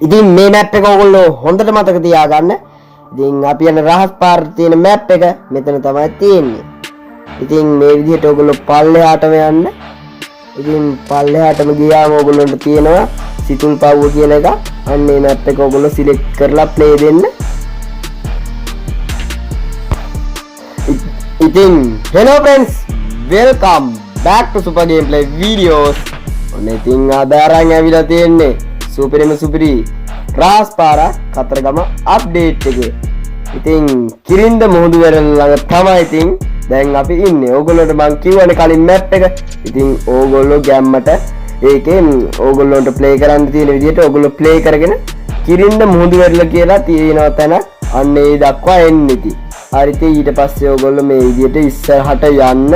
ඉතින් මේ මැප් එක ඔයගොල්ලෝ හොඳට මතක තියාගන්න. ඉතින් අපි යන රහස් පාර තියෙන මැප් එක මෙතන තමයි තියෙන්නේ. ඉතින් මේ විදිහට ඔයගොල්ලෝ පල්ලෙහාටම යන්න. ඉතින් පල්ලෙහාටම ගියාම ඔයගොල්ලන්ට තියෙනවා සිතුල් පවුව කියලා එක. අන්න මේ මැප් එක ඔයගොල්ලෝ සිලෙක්ට් කරලා ප්ලේ දෙන්න. ඉතින් hello friends, welcome back to super gameplay videos. ඔන්න ඉතින් අද අරන් ඇවිල්ලා තියෙන්නේ සුපිරිම සුපිරි රාස්පාර කතරගම අප්ඩේට් එකේ. ඉතින් කිරින්ද මුහුදු වෙරළ ළඟ තමයි ඉතින් දැන් අපි ඉන්නේ. ඕගොල්ලන්ට මං කිව්වනේ කලින් මැප් එක. ඉතින් ඕගොල්ලෝ ගැම්මට ඒකේ ඕගොල්ලන්ට ප්ලේ කරන්න තියෙන විදිහට ඕගොල්ලෝ ප්ලේ කරගෙන කිරින්ද මුහුදු වෙරළ කියලා තියෙනවා තැන අන්න ඒ දක්වා එන්න ඉතින්. හරිද? ඊට පස්සේ ඕගොල්ලෝ මේ විදිහට ඉස්සරහට යන්න.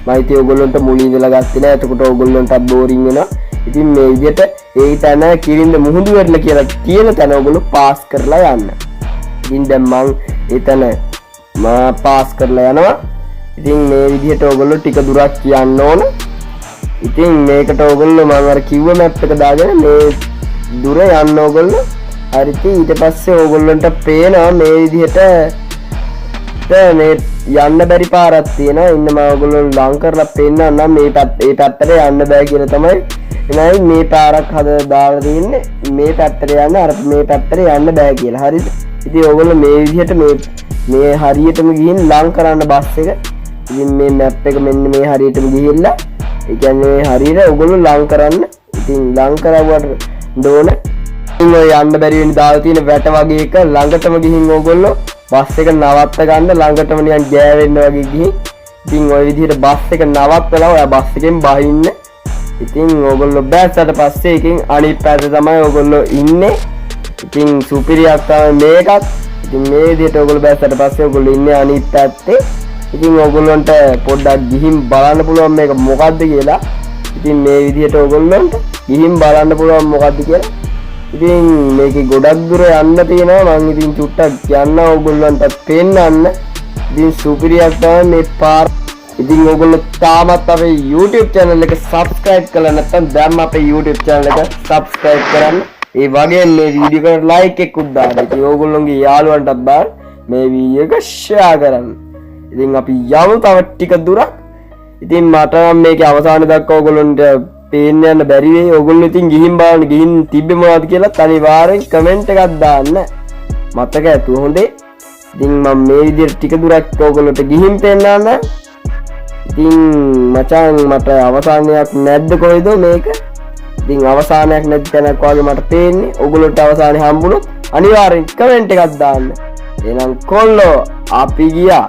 මම ඉතින් ඕගොල්ලන්ට මුලින් ඉඳලා ගත්තේ නෑ. එතකොට ඕගොල්ලන්ට බෝරින් වෙනවා. ඉතින් මේ විදිහට ඒ තැන කිරින්ද මුහුදු වෙරළ කියලා තියෙන තැන ඕගොල්ලෝ පාස් කරලා යන්න. ඉතින් දැන් මං එතන පාස් කරලා යනවා. ඉතින් මේ විදිහට ඕගොල්ලෝ ටික දුරක් යන්න ඕන. ඉතින් මේකට ඕගොල්ලෝ මම අර කිව්ව මැප් එක දාගෙන මේ දුර යන්න ඕගොල්ලෝ. හරිද? ඊට පස්සේ ඕගොල්ලන්ට පේනවා මේ විදිහට මේ යන්න බැරි පාරක් තියෙනවා. ඉන්න මම ඕගොල්ලෝ ලං කරලා පෙන්නන්නම් මේ පැත්තට යන්න බෑ කියලා තමයි. එනයි මේ පාරක් හදලා දාලා තින්නේ. මේ පැත්තට යන්න අර මේ පැත්තට යන්න බෑ කියලා. හරිද? ඉතින් ඕගොල්ලෝ මේ විදිහට මේ හරියටම ගිහින් ලං කරන්න බස් එක. ඉතින් මේ මැප් එක මෙන්න මේ හරියටම ගිහිල්ලා ඒ කියන්නේ හරියට ඕගොල්ලෝ ලං කරන්න. ඉතින් ලං කරවුවට දෝන ඉතින් ඔය යන්න බැරි වෙන දාලා තියෙන වැට වගේ එක ළඟටම ගිහින් ඕගොල්ලෝ බස් එක නවත්ත ගන්න ළඟටම නිකන් ගෑවෙන්න වගේ ගිහින් ඉතින් ওই විදිහට බස් එක නවත්තලා ඔය බස් එකෙන් බහින්න. ඉතින් ඕගොල්ලෝ බැස්සට පස්සේ එකෙන් අනිත් පැත්තේ තමයි ඕගොල්ලෝ ඉන්නේ. ඉතින් සුපිරියක් තමයි මේකත්. ඉතින් මේ විදිහට ඕගොල්ලෝ බැස්සට පස්සේ ඕගොල්ලෝ ඉන්නේ අනිත් පැත්තේ. ඉතින් ඕගොල්ලන්ට පොඩ්ඩක් ගිහින් බලන්න පුළුවන් මේක මොකද්ද කියලා. ඉතින් මේ විදිහට ඕගොල්ලන්ට ගිහින් බලන්න පුළුවන් මොකද්ද කියලා. ඉතින් මේකේ ගොඩක් දුර යන්න තියෙනවා. මම ඉතින් චුට්ටක් යන්න ඕගොල්ලන්ට පෙන්නන්න. ඉතින් සුපිරියක් තමයි මේ පාර. ඉතින් ඕගොල්ලෝ තාමත් අපේ YouTube channel එක subscribe කරලා නැත්නම් දැන් අපේ YouTube channel එක subscribe කරන්න. ඒ වගේම මේ වීඩියෝ එකට like එකකුත් දාන්න. ඉතින් ඕගොල්ලෝගේ යාළුවන්ටත් දාන්න මේ වීඩියෝ එක share කරන්න. ඉතින් අපි යමු තව ටික දුරක්. ඉතින් මට නම් මේකේ අවසාන දක්වා ඕගොල්ලන්ට පේන්න යන්න බැරි වෙයි. ඕගොල්ලෝ ඉතින් ගිහින් බලන්න ගිහින් තිබ්බේ මොනවද කියලා අනිවාර්යෙන් කමෙන්ට් එකක් දාන්න. මතක ඇතුව හොඳේ. ඉතින් මම මේ විදිහට ටික දුරක් ඕගොල්ලන්ට ගිහින් පෙන්නන්න. ඉතින් මචං මට අවසානයක් නැද්ද කොයිද මේක? ඉතින් අවසානයක් නැති තැනක් වගේ මට පේන්නේ. ඕගොල්ලන්ට අවසානේ හම්බුනොත් අනිවාර්යෙන් කමෙන්ට් එකක් දාන්න. එහෙනම් කොල්ලෝ අපි ගියා.